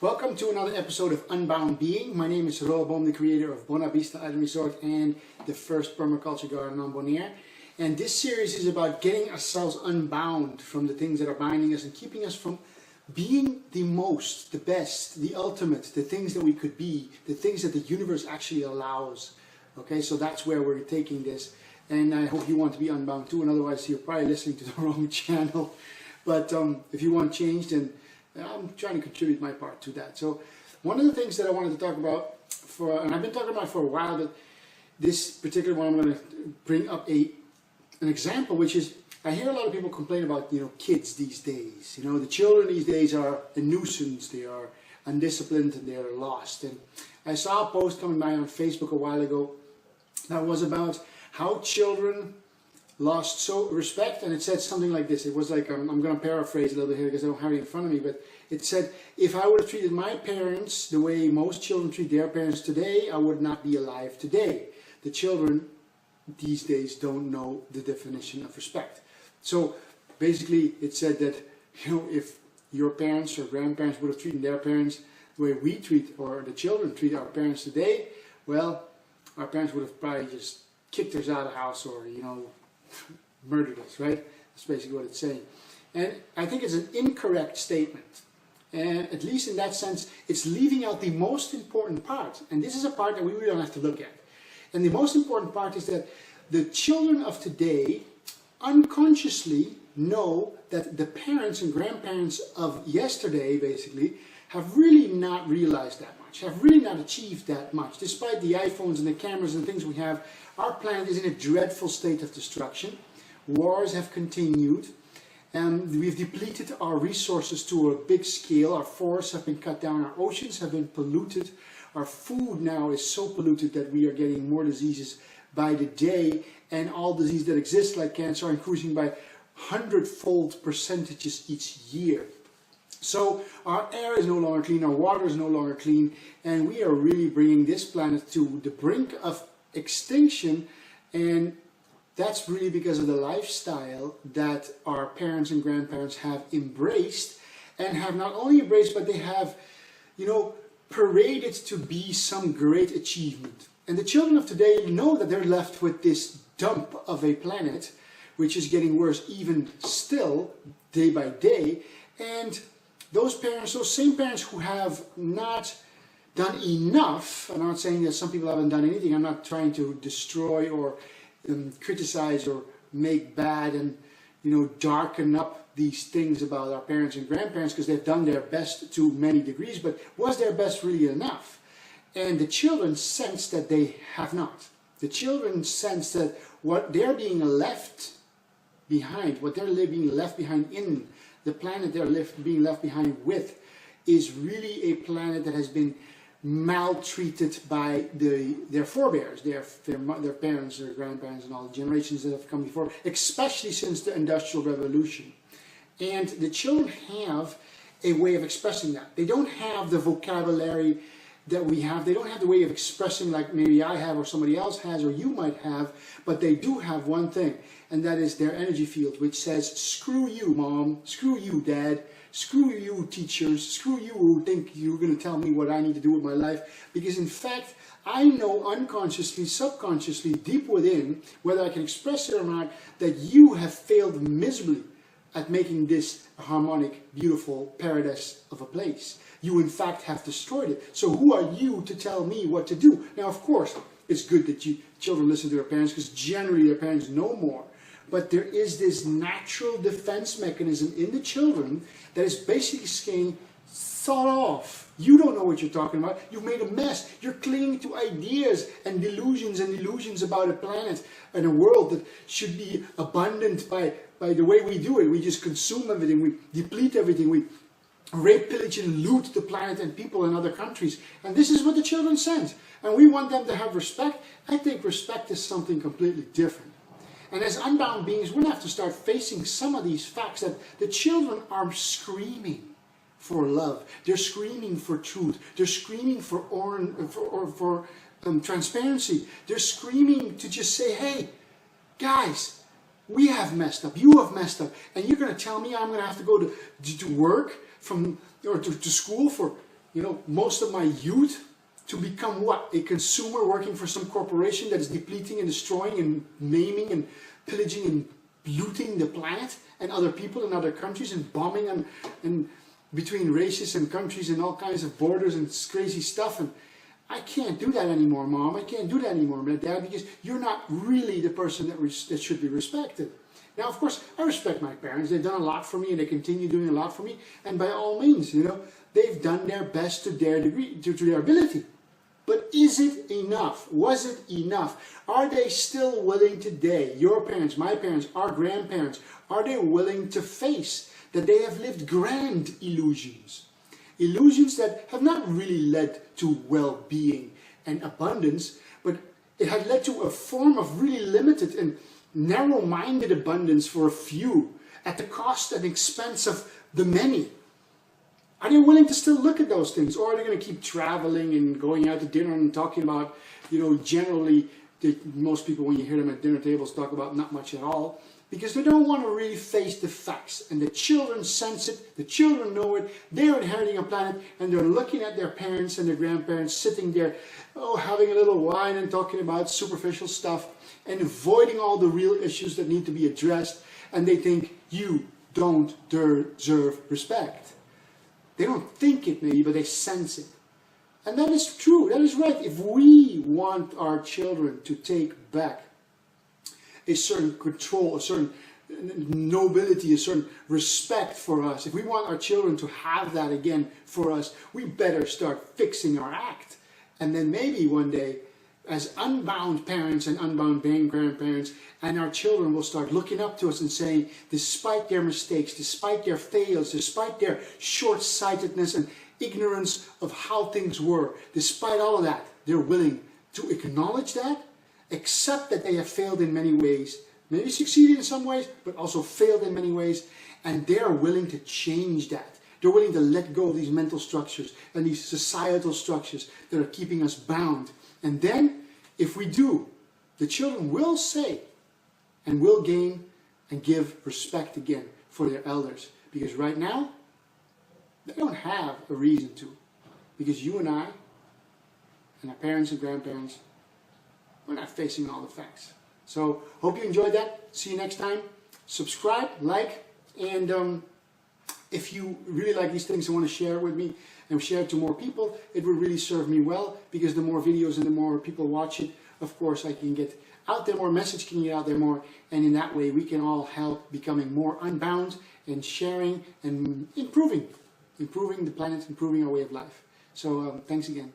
Welcome to another episode of Unbound Being. My name is Roel Boom, the creator of Bona Vista Island Resort and the first permaculture garden on Bonaire. And this series is about getting ourselves unbound from the things that are binding us and keeping us from being the most, the best, the ultimate, the things that we could be, the things that the universe actually allows. Okay, so that's where we're taking this. And I hope you want to be unbound too, and otherwise you're probably listening to the wrong channel. But if you want change, then I'm trying to contribute my part to that. So one of the things that I wanted to talk about, and I've been talking about for a while, but this particular one I'm going to bring up an example, which is, I hear a lot of people complain about, kids these days. The children these days are a nuisance, they are undisciplined, and they are lost. And I saw a post coming by on Facebook a while ago that was about how children lost respect, and it said something like this. It was like, I'm going to paraphrase a little bit here because I don't have it in front of me, but it said, if I would have treated my parents the way most children treat their parents today, I would not be alive today. The children these days don't know the definition of respect. So basically it said that, if your parents or grandparents would have treated their parents the way we treat, or the children treat our parents today, well, our parents would have probably just kicked us out of the house, or, murdered us, right? That's basically what it's saying. And I think it's an incorrect statement. And at least in that sense, it's leaving out the most important part. And this is a part that we really don't have to look at. And the most important part is that the children of today unconsciously know that the parents and grandparents of yesterday, basically, have really not realized that much, have really not achieved that much. Despite the iPhones and the cameras and things we have, our planet is in a dreadful state of destruction. Wars have continued, and we've depleted our resources to a big scale. Our forests have been cut down, our oceans have been polluted, our food now is so polluted that we are getting more diseases by the day, and all diseases that exist like cancer are increasing by 100-fold percentages each year. So our air is no longer clean, our water is no longer clean, and we are really bringing this planet to the brink of extinction. And that's really because of the lifestyle that our parents and grandparents have embraced, and have not only embraced, but they have, paraded to be some great achievement. And the children of today know that they're left with this dump of a planet, which is getting worse even still, day by day. And those parents, those same parents who have not done enough, I'm not saying that some people haven't done anything, I'm not trying to destroy or criticize or make bad and darken up these things about our parents and grandparents, because they've done their best to many degrees, but was their best really enough? And the children sense that they have not. The children sense that what they're being left behind, what they're being left behind in the planet they're being left behind with, is really a planet that has been maltreated by their forebears, their parents, their grandparents, and all the generations that have come before, especially since the Industrial Revolution. And the children have a way of expressing that. They don't have the vocabulary that we have. They don't have the way of expressing like maybe I have, or somebody else has, or you might have, but they do have one thing, and that is their energy field, which says, screw you, mom, screw you, dad, screw you, teachers, screw you who think you're going to tell me what I need to do with my life. Because in fact, I know unconsciously, subconsciously, deep within, whether I can express it or not, that you have failed miserably at making this a harmonic, beautiful paradise of a place. You in fact have destroyed it. So who are you to tell me what to do? Now, of course, it's good that children listen to their parents, because generally their parents know more. But there is this natural defense mechanism in the children that is basically saying, sod off. You don't know what you're talking about. You've made a mess. You're clinging to ideas and illusions about a planet and a world that should be abundant by the way we do it. We just consume everything. We deplete everything. We rape, pillage, and loot the planet and people in other countries. And this is what the children sense. And we want them to have respect. I think respect is something completely different. And as unbound beings, we have to start facing some of these facts that the children are screaming for love. They're screaming for truth. They're screaming for transparency. They're screaming to just say, hey, guys, we have messed up. You have messed up. And you're going to tell me I'm going to have to go to work or to school for most of my youth to become what? A consumer working for some corporation that is depleting and destroying and maiming and pillaging and looting the planet and other people in other countries and bombing and between races and countries and all kinds of borders and crazy stuff. And I can't do that anymore, Mom. I can't do that anymore, Dad, because you're not really the person that should be respected. Now, of course, I respect my parents. They've done a lot for me, and they continue doing a lot for me. And by all means, they've done their best to their degree, to their ability. But is it enough? Was it enough? Are they still willing today, your parents, my parents, our grandparents, are they willing to face that they have lived grand illusions? Illusions that have not really led to well-being and abundance, but it had led to a form of really limited and narrow-minded abundance for a few at the cost and expense of the many. Are they willing to still look at those things, or are they going to keep traveling and going out to dinner and talking about, generally, most people, when you hear them at dinner tables, talk about not much at all, because they don't want to really face the facts. And the children sense it, the children know it, they're inheriting a planet, and they're looking at their parents and their grandparents sitting there, having a little wine and talking about superficial stuff and avoiding all the real issues that need to be addressed, and they think, you don't deserve respect. They don't think it maybe, but they sense it. And that is true, that is right. If we want our children to take back a certain control, a certain nobility, a certain respect for us, if we want our children to have that again for us, we better start fixing our act. And then maybe one day, as unbound parents and unbound grandparents, and our children will start looking up to us and saying, despite their mistakes, despite their fails, despite their short-sightedness and ignorance of how things were, despite all of that, they're willing to acknowledge that, accept that they have failed in many ways, maybe succeeded in some ways, but also failed in many ways, and they're willing to change that. They're willing to let go of these mental structures and these societal structures that are keeping us bound. And then, if we do, the children will say and will gain and give respect again for their elders. Because right now, they don't have a reason to. Because you and I, and our parents and grandparents, we're not facing all the facts. So, hope you enjoyed that. See you next time. Subscribe, like, and if you really like these things and want to share it with me and share it to more people, it would really serve me well, because the more videos and the more people watch it, of course, I can get out there more, message can get out there more, and in that way we can all help becoming more unbound and sharing and improving the planet, improving our way of life. So thanks again.